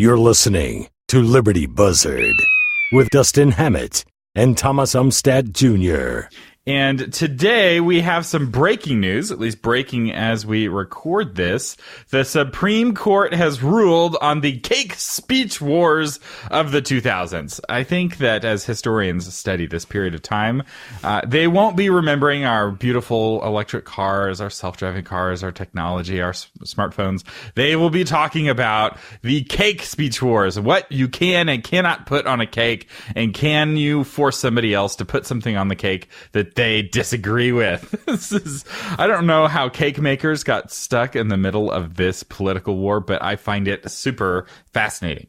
You're listening to Liberty Buzzard with Dustin Hammett and Thomas Umstattd Jr. And today we have some breaking news, at least breaking as we record this. The Supreme Court has ruled on the cake speech wars of the 2000s. I think that as historians study this period of time, they won't be remembering our beautiful electric cars, our self-driving cars, our technology, our smartphones. They will be talking about the cake speech wars, what you can and cannot put on a cake, and can you force somebody else to put something on the cake that they disagree with. I don't know how cake makers got stuck in the middle of this political war, but I find it super fascinating.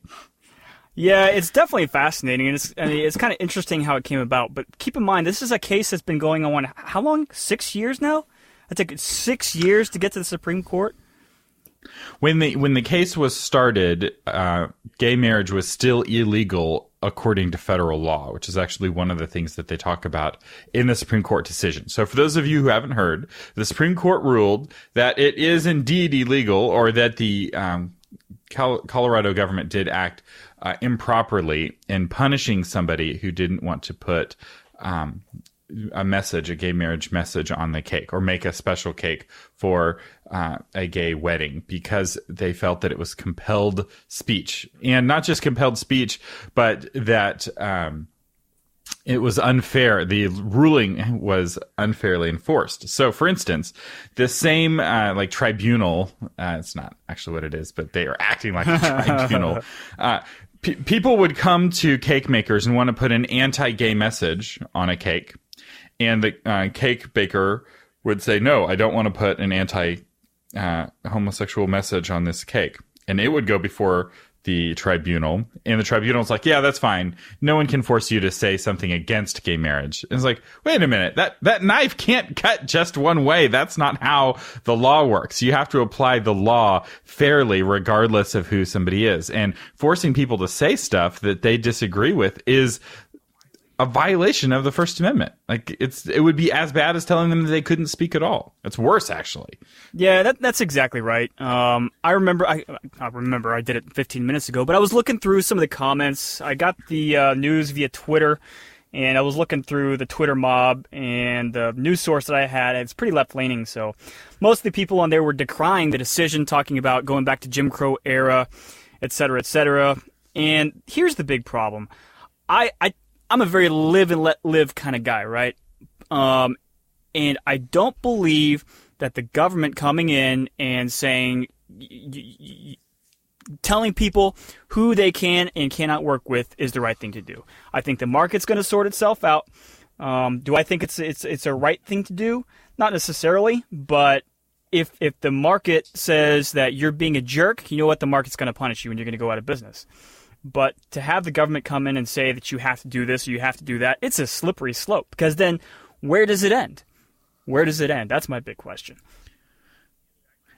Yeah, it's definitely fascinating, and it's kind of interesting how it came about. But keep in mind, this is a case that's been going on, how long? 6 years now? It took 6 years to get to the Supreme Court? When the case was started, gay marriage was still illegal according to federal law, which is actually one of the things that they talk about in the Supreme Court decision. So for those of you who haven't heard, the Supreme Court ruled that it is indeed illegal, or that the Colorado government did act improperly in punishing somebody who didn't want to put a gay marriage message on the cake, or make a special cake for a gay wedding, because they felt that it was compelled speech. And not just compelled speech, but that it was unfair. The ruling was unfairly enforced. So, for instance, the same tribunal, it's not actually what it is, but they are acting like a tribunal. People would come to cake makers and want to put an anti-gay message on a cake. And the cake baker would say, no, I don't want to put an anti-homosexual message on this cake. And it would go before the tribunal. And the tribunal's like, yeah, that's fine. No one can force you to say something against gay marriage. And it's like, wait a minute, that knife can't cut just one way. That's not how the law works. You have to apply the law fairly regardless of who somebody is. And forcing people to say stuff that they disagree with is a violation of the First Amendment. Like, it would be as bad as telling them that they couldn't speak at all. It's worse, actually. Yeah, that's exactly right. I remember I did it 15 minutes ago, but I was looking through some of the comments. I got the news via Twitter, and I was looking through the Twitter mob, and the news source that I had, it's pretty left-leaning, so most of the people on there were decrying the decision, talking about going back to Jim Crow era, et cetera, et cetera. And here's the big problem. I'm a very live and let live kind of guy, right? And I don't believe that the government coming in and saying, telling people who they can and cannot work with is the right thing to do. I think the market's going to sort itself out. Do I think it's a right thing to do? Not necessarily, but if the market says that you're being a jerk, you know what? The market's going to punish you and you're going to go out of business. But to have the government come in and say that you have to do this or you have to do that, it's a slippery slope. Because then, where does it end? Where does it end? That's my big question.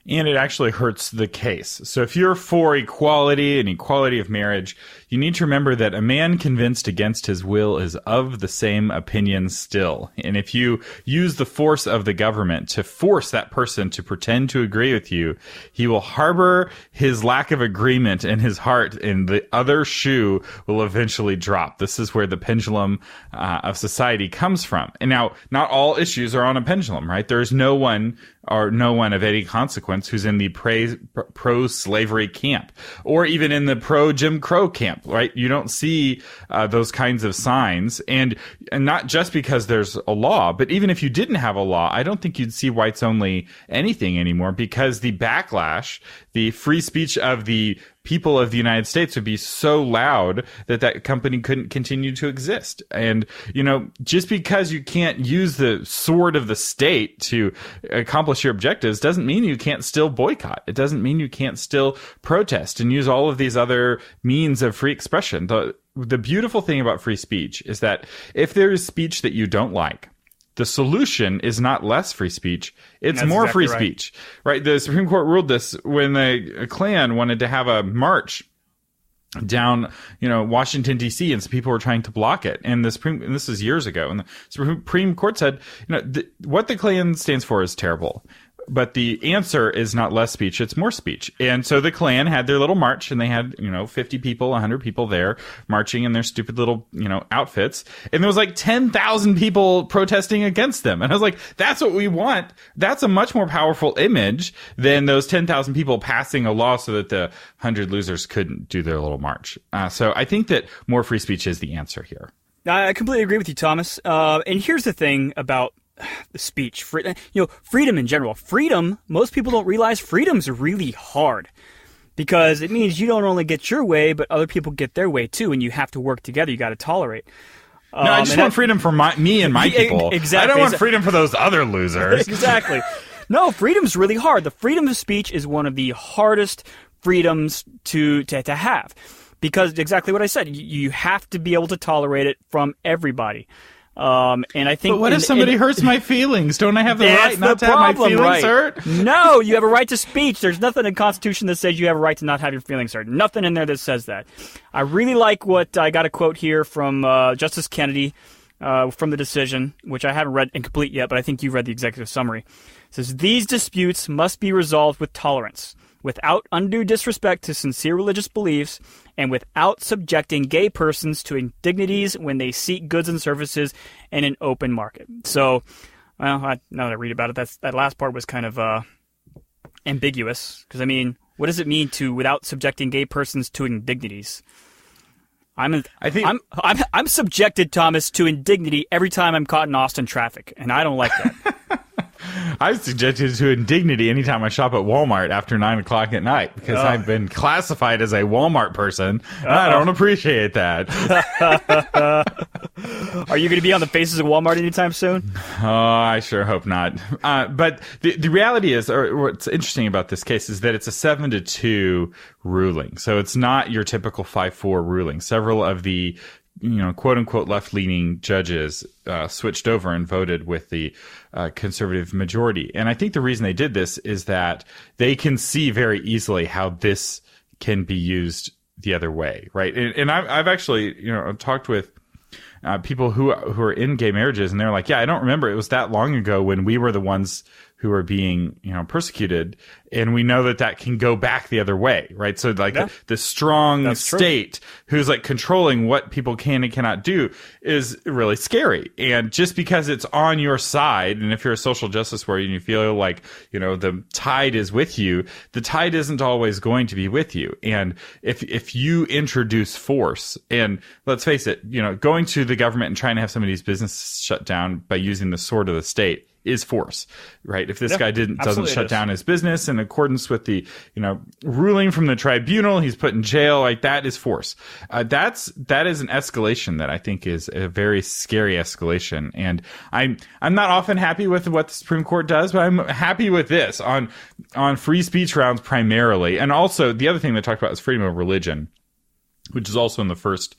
And it actually hurts the case. So if you're for equality and equality of marriage, you need to remember that a man convinced against his will is of the same opinion still. And if you use the force of the government to force that person to pretend to agree with you, he will harbor his lack of agreement in his heart, and the other shoe will eventually drop. This is where the pendulum of society comes from. And now, not all issues are on a pendulum, right? There's no one of any consequence who's in the pro-slavery camp, or even in the pro-Jim Crow camp, right? You don't see those kinds of signs, and not just because there's a law, but even if you didn't have a law, I don't think you'd see whites-only anything anymore, because the backlash, the free speech of the people of the United States would be so loud that company couldn't continue to exist. And, just because you can't use the sword of the state to accomplish your objectives doesn't mean you can't still boycott. It doesn't mean you can't still protest and use all of these other means of free expression. The beautiful thing about free speech is that if there is speech that you don't like, the solution is not less free speech. It's more free speech, right? The Supreme Court ruled this when the Klan wanted to have a march down, Washington, D.C., and some people were trying to block it. And and this is years ago, and the Supreme Court said, what the Klan stands for is terrible. But the answer is not less speech, it's more speech. And so the Klan had their little march, and they had, 50 people, 100 people there marching in their stupid little, outfits. And there was like 10,000 people protesting against them. And I was like, that's what we want. That's a much more powerful image than those 10,000 people passing a law so that the 100 losers couldn't do their little march. So I think that more free speech is the answer here. I completely agree with you, Thomas. And here's the thing about the speech, freedom in general. Freedom, most people don't realize freedom's really hard because it means you don't only get your way, but other people get their way too, and you have to work together. You got to tolerate. No, I just want freedom for me and my people. Exactly. I don't want freedom for those other losers. Exactly. No, freedom's really hard. The freedom of speech is one of the hardest freedoms to have because exactly what I said. You have to be able to tolerate it from everybody. And I think. But what if somebody hurts my feelings? Don't I have the right not to have my feelings hurt? No, you have a right to speech. There's nothing in the Constitution that says you have a right to not have your feelings hurt. Nothing in there that says that. I really like what I got a quote here from Justice Kennedy from the decision, which I haven't read incomplete yet, but I think you've read the executive summary. It says, these disputes must be resolved with tolerance, without undue disrespect to sincere religious beliefs, and without subjecting gay persons to indignities when they seek goods and services in an open market. So, now that I read about it, that last part was kind of ambiguous. Because, what does it mean to without subjecting gay persons to indignities? I'm subjected, Thomas, to indignity every time I'm caught in Austin traffic, and I don't like that. I'm subjected to indignity anytime I shop at Walmart after 9 o'clock at night because I've been classified as a Walmart person. I don't appreciate that. Are you going to be on the faces of Walmart anytime soon? Oh, I sure hope not. But the reality is, or what's interesting about this case is that it's a 7-2 ruling. So it's not your typical 5-4 ruling. Several of the quote unquote left-leaning judges switched over and voted with the conservative majority. And I think the reason they did this is that they can see very easily how this can be used the other way, right? And I've actually, talked with people who are in gay marriages, and they're like, yeah, I don't remember it was that long ago when we were the ones who are being, persecuted. And we know that can go back the other way, right? So the strong state who's like controlling what people can and cannot do is really scary. And just because it's on your side, and if you're a social justice warrior and you feel like, the tide is with you, the tide isn't always going to be with you. And if you introduce force, and let's face it, going to the government and trying to have somebody's business shut down by using the sword of the state is force, right? If this guy doesn't shut down his business in accordance with the, ruling from the tribunal, he's put in jail, like that is force. That is an escalation that I think is a very scary escalation. And I'm not often happy with what the Supreme Court does, but I'm happy with this on free speech grounds primarily. And also the other thing they talked about is freedom of religion, which is also in the first,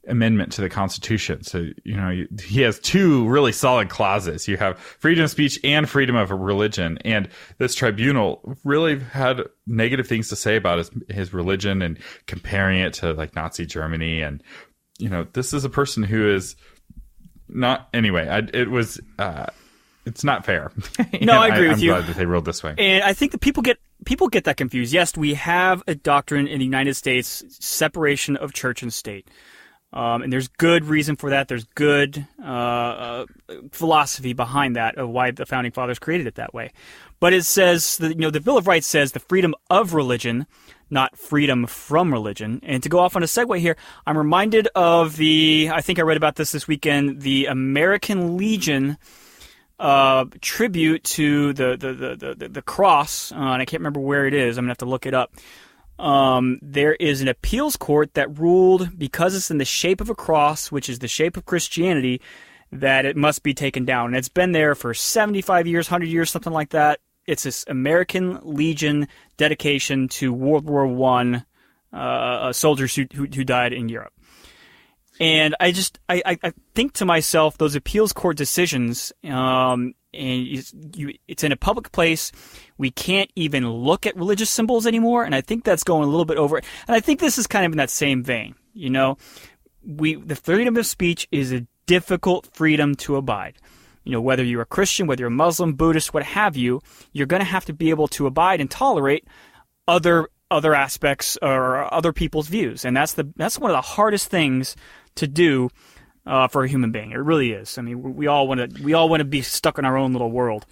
amendment to the Constitution. So, he has two really solid clauses. You have freedom of speech and freedom of religion. And this tribunal really had negative things to say about his religion and comparing it to like Nazi Germany. And, this is a person who is not, anyway, it's not fair. No, I agree with you. I'm glad that they ruled this way. And I think that people get that confused. Yes, we have a doctrine in the United States, separation of church and state. And there's good reason for that. There's good philosophy behind that of why the Founding Fathers created it that way. But it says, the Bill of Rights says the freedom of religion, not freedom from religion. And to go off on a segue here, I'm reminded of I think I read about this weekend, the American Legion tribute to the cross, and I can't remember where it is. I'm going to have to look it up. There is an appeals court that ruled, because it's in the shape of a cross, which is the shape of Christianity, that it must be taken down. And it's been there for 75 years, 100 years, something like that. It's this American Legion dedication to World War I soldiers who died in Europe. And I think to myself, those appeals court decisions, and it's in a public place. We can't even look at religious symbols anymore, and I think that's going a little bit over it. And I think this is kind of in that same vein. The freedom of speech is a difficult freedom to abide. whether you're a Christian, whether you're a Muslim, Buddhist, what have you, you're going to have to be able to abide and tolerate other aspects or other people's views, and that's one of the hardest things to do for a human being. It really is. I mean, we all want to be stuck in our own little world.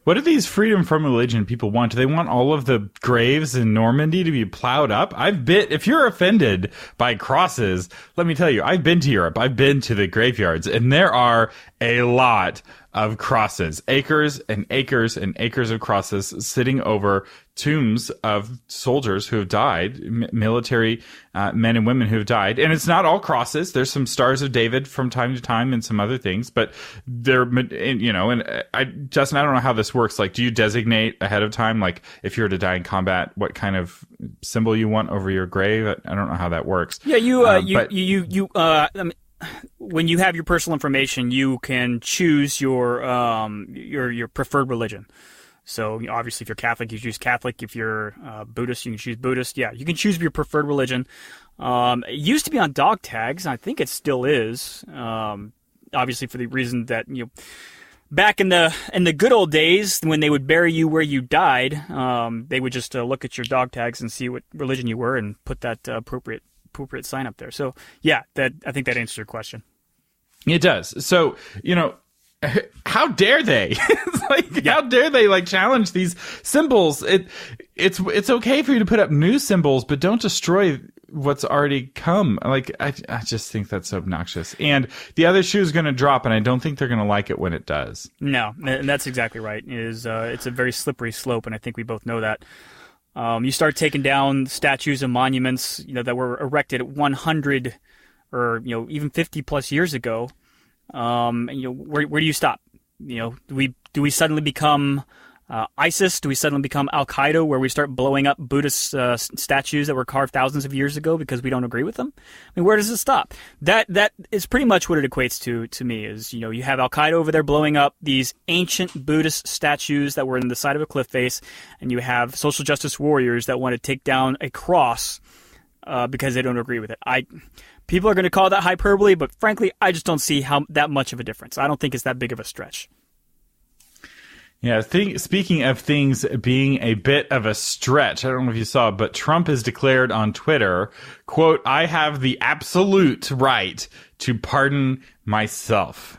What do these freedom from religion people want? Do they want all of the graves in Normandy to be plowed up? If you're offended by crosses, let me tell you, I've been to Europe. I've been to the graveyards, and there are a lot of crosses, acres and acres and acres of crosses sitting over tombs of soldiers who have died, military men and women who have died. And it's not all crosses. There's some Stars of David from time to time and some other things, but Justin, I don't know how this works. Like, do you designate ahead of time, like if you were to die in combat, what kind of symbol you want over your grave? I don't know how that works. Yeah, when you have your personal information, you can choose your preferred religion. So obviously, if you're Catholic, you choose Catholic. If you're Buddhist, you can choose Buddhist. Yeah, you can choose your preferred religion. It used to be on dog tags. I think it still is. Obviously, for the reason that back in the good old days when they would bury you where you died, they would just look at your dog tags and see what religion you were and put that appropriate sign up there. So yeah, I think that answers your question. It does. So, how dare they? How dare they challenge these symbols? It's okay for you to put up new symbols, but don't destroy what's already come. I just think that's so obnoxious. And the other shoe is going to drop, and I don't think they're going to like it when it does. No, and that's exactly right. It's a very slippery slope, and I think we both know that. You start taking down statues and monuments, that were erected 100 or even 50 plus years ago. Where do you stop? Do we suddenly become ISIS? Do we suddenly become Al Qaeda, where we start blowing up Buddhist statues that were carved thousands of years ago because we don't agree with them? I mean, where does it stop? That is pretty much what it equates to me. Is you have Al Qaeda over there blowing up these ancient Buddhist statues that were in the side of a cliff face, and you have social justice warriors that want to take down a cross because they don't agree with it. People are going to call that hyperbole, but frankly, I just don't see how that much of a difference. I don't think it's that big of a stretch. Yeah, speaking of things being a bit of a stretch, I don't know if you saw, but Trump has declared on Twitter, quote, "I have the absolute right to pardon myself."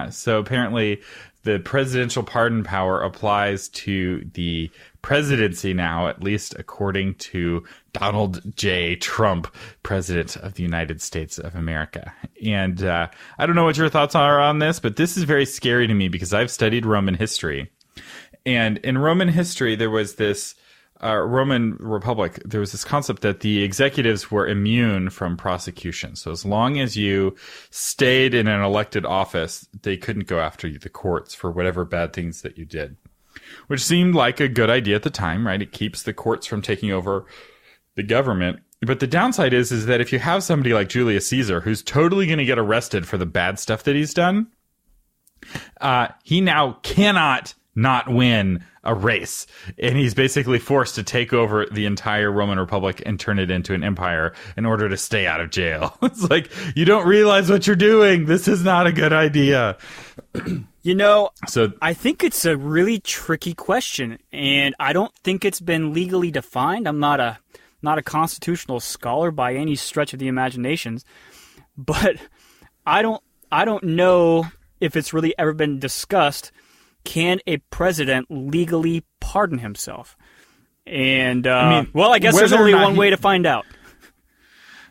So apparently the presidential pardon power applies to the presidency now, at least according to Donald J. Trump, President of the United States of America. And I don't know what your thoughts are on this, but this is very scary to me because I've studied Roman history. And in Roman history, there was this Roman Republic, there was this concept that the executives were immune from prosecution. So as long as you stayed in an elected office, they couldn't go after you, the courts, for whatever bad things that you did. Which seemed like a good idea at the time, right? It keeps the courts from taking over the government. But the downside is that if you have somebody like Julius Caesar, who's totally going to get arrested for the bad stuff that he's done, he now cannot not win a race. And he's basically forced to take over the entire Roman Republic and turn it into an empire in order to stay out of jail. It's like, you don't realize what you're doing. This is not a good idea. So I think it's a really tricky question, and I don't think it's been legally defined. I'm not a constitutional scholar by any stretch of the imaginations, but I don't know if it's really ever been discussed. Can a president legally pardon himself? And I guess there's only one way to find out.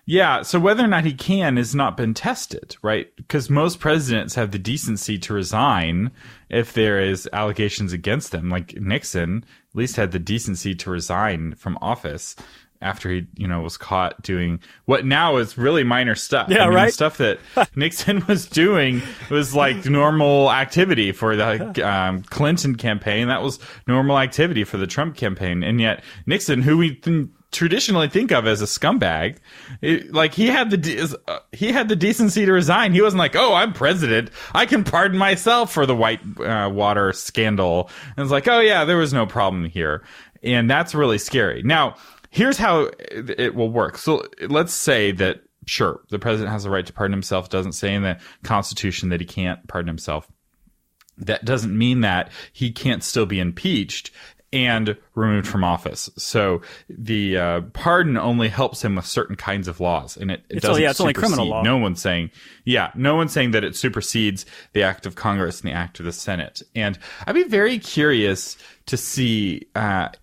Yeah, so whether or not he can has not been tested, right? Because most presidents have the decency to resign if there is allegations against them. Like Nixon at least had the decency to resign from office after he, was caught doing what now is really minor stuff. Yeah, right? The stuff that Nixon was doing was like normal activity for the Clinton campaign. That was normal activity for the Trump campaign. And yet Nixon, who we traditionally think of as a scumbag, he had the decency to resign. He wasn't like, "Oh, I'm president, I can pardon myself for the white water scandal." And it's like, "Oh yeah, there was no problem here." And that's really scary. Now, here's how it will work. So let's say that sure, the president has the right to pardon himself. It doesn't say in the Constitution that he can't pardon himself. That doesn't mean that he can't still be impeached and removed from office. So the pardon only helps him with certain kinds of laws, and it doesn't. It's only criminal law. No one's saying that it supersedes the act of Congress and the act of the Senate. And I'd be very curious to see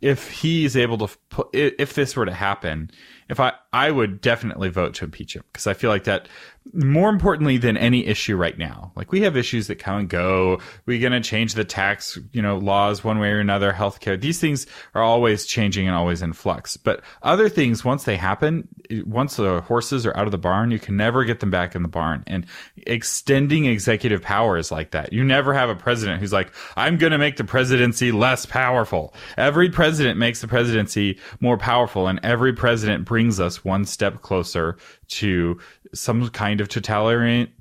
if he's able to if this were to happen. If I would definitely vote to impeach him, because I feel like that, more importantly than any issue right now, like we have issues that come and go. We're going to change the tax, laws one way or another, healthcare. These things are always changing and always in flux. But other things, once they happen, once the horses are out of the barn, you can never get them back in the barn. And extending executive power is like that. You never have a president who's like, I'm going to make the presidency less powerful. Every president makes the presidency more powerful, and every president brings us one step closer to some kind of totalitarian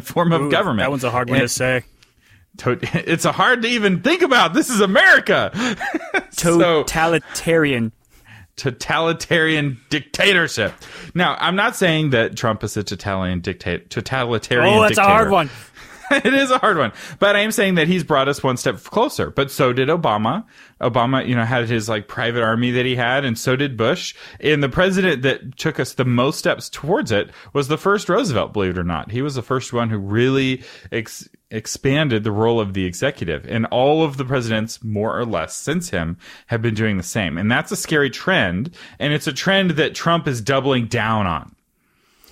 form of government. That one's a hard one to say. It's hard to even think about. This is America. Totalitarian dictatorship. Now, I'm not saying that Trump is a totalitarian dictator. Oh, that's a hard one. It is a hard one. But I am saying that he's brought us one step closer. But so did Obama. Obama, had his private army that he had, and so did Bush. And the president that took us the most steps towards it was the first Roosevelt, believe it or not. He was the first one who really expanded the role of the executive. And all of the presidents, more or less, since him have been doing the same. And that's a scary trend. And it's a trend that Trump is doubling down on.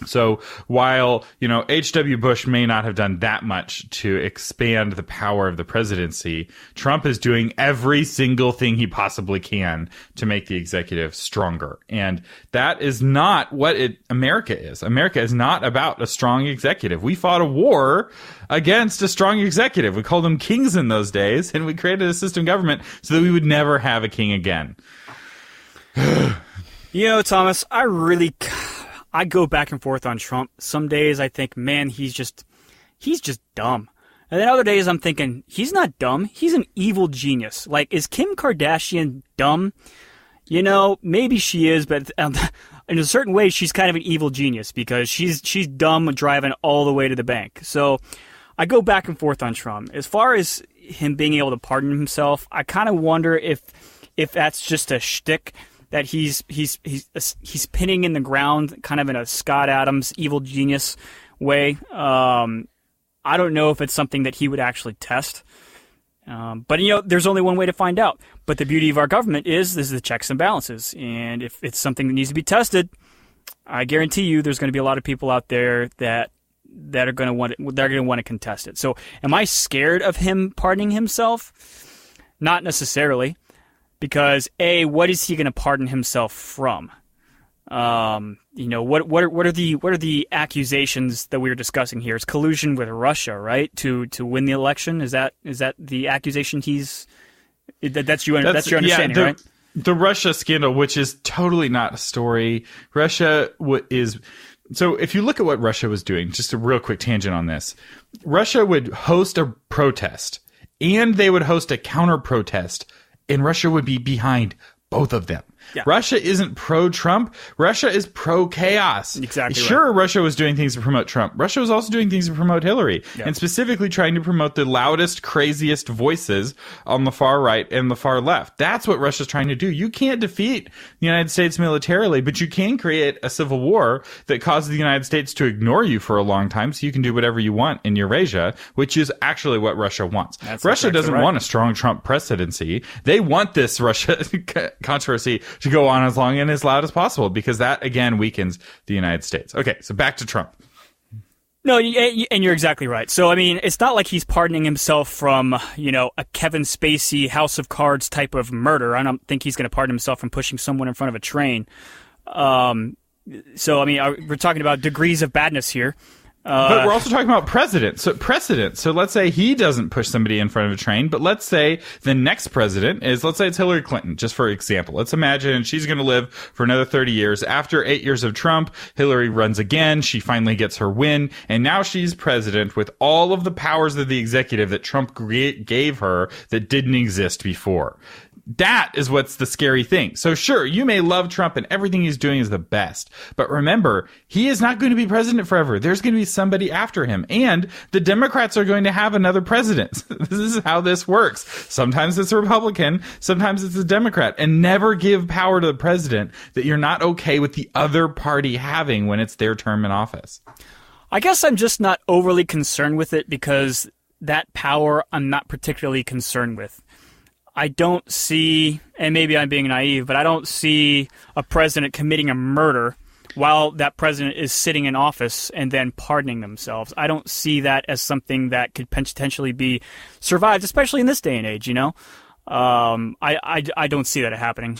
So while, H.W. Bush may not have done that much to expand the power of the presidency, Trump is doing every single thing he possibly can to make the executive stronger. And that is not what America is. America is not about a strong executive. We fought a war against a strong executive. We called them kings in those days, and we created a system government so that we would never have a king again. Thomas, I go back and forth on Trump. Some days I think, man, he's just dumb. And then other days I'm thinking, he's not dumb. He's an evil genius. Like, is Kim Kardashian dumb? Maybe she is, but in a certain way, she's kind of an evil genius because she's dumb driving all the way to the bank. So I go back and forth on Trump. As far as him being able to pardon himself, I kind of wonder if that's just a shtick that he's pinning in the ground, kind of in a Scott Adams evil genius way. I don't know if it's something that he would actually test. But there's only one way to find out. But the beauty of our government is the checks and balances. And if it's something that needs to be tested, I guarantee you there's going to be a lot of people out there that are going to want to contest it. So am I scared of him pardoning himself? Not necessarily. Because what is he going to pardon himself from? What are the accusations that we were discussing here? It's collusion with Russia, right? To win the election. Is that the accusation that's your understanding, right? The Russia scandal, which is totally not a story. Russia is. So if you look at what Russia was doing, just a real quick tangent on this, Russia would host a protest and they would host a counter protest. And Russia would be behind both of them. Yeah. Russia isn't pro-Trump. Russia is pro-chaos. Exactly. Sure, right. Russia was doing things to promote Trump. Russia was also doing things to promote Hillary, and specifically trying to promote the loudest, craziest voices on the far right and the far left. That's what Russia's trying to do. You can't defeat the United States militarily, but you can create a civil war that causes the United States to ignore you for a long time so you can do whatever you want in Eurasia, which is actually what Russia wants. Russia doesn't want a strong Trump presidency. They want this Russia controversy to go on as long and as loud as possible, because that, again, weakens the United States. Okay, so back to Trump. No, and you're exactly right. So, I mean, it's not like he's pardoning himself from, a Kevin Spacey House of Cards type of murder. I don't think he's going to pardon himself from pushing someone in front of a train. So, I mean, we're talking about degrees of badness here. But we're also talking about precedent. So let's say he doesn't push somebody in front of a train, but let's say the next president is, let's say it's Hillary Clinton, just for example. Let's imagine she's going to live for another 30 years. After 8 years of Trump, Hillary runs again. She finally gets her win. And now she's president with all of the powers of the executive that Trump gave her that didn't exist before. That is what's the scary thing. So sure, you may love Trump and everything he's doing is the best. But remember, he is not going to be president forever. There's going to be somebody after him. And the Democrats are going to have another president. This is how this works. Sometimes it's a Republican, sometimes it's a Democrat. And never give power to the president that you're not okay with the other party having when it's their term in office. I guess I'm just not overly concerned with it because that power I'm not particularly concerned with. I don't see, and maybe I'm being naive, but I don't see a president committing a murder while that president is sitting in office and then pardoning themselves. I don't see that as something that could potentially be survived, especially in this day and age, you know? I don't see that happening.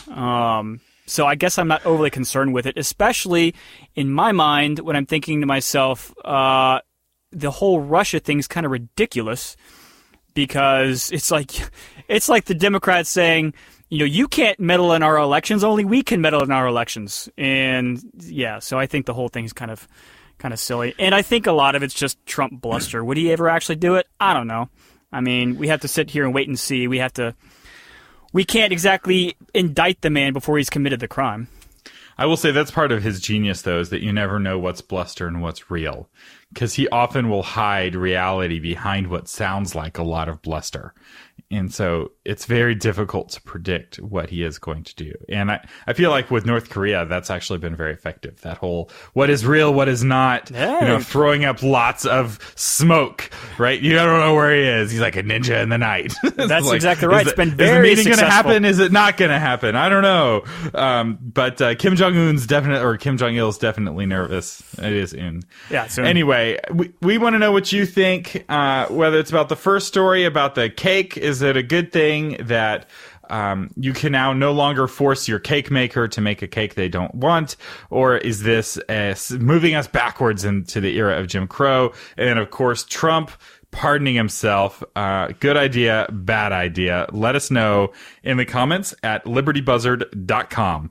So I guess I'm not overly concerned with it, especially in my mind when I'm thinking to myself, the whole Russia thing's kind of ridiculous. Because it's like the Democrats saying, you know, you can't meddle in our elections, only we can meddle in our elections. And yeah, so I think the whole thing's kind of silly. And I think a lot of it's just Trump bluster. Would he ever actually do it? I don't know. I mean, we have to sit here and wait and see. We can't exactly indict the man before he's committed the crime. I will say that's part of his genius, though, is that you never know what's bluster and what's real. Because he often will hide reality behind what sounds like a lot of bluster. And so it's very difficult to predict what he is going to do. And I feel like with North Korea, that's actually been very effective. That whole what is real, what is not, throwing up lots of smoke, right? You don't know where he is. He's like a ninja in the night. That's like, exactly right. It's been very successful. Is the meeting going to happen? Is it not going to happen? I don't know. But Kim Jong-il's definitely nervous. It is Un. Yeah. So anyway, we want to know what you think, whether it's about the first story about the cake. Is it a good thing that you can now no longer force your cake maker to make a cake they don't want? Or is this moving us backwards into the era of Jim Crow? And of course, Trump pardoning himself. Good idea, bad idea. Let us know in the comments at libertybuzzard.com.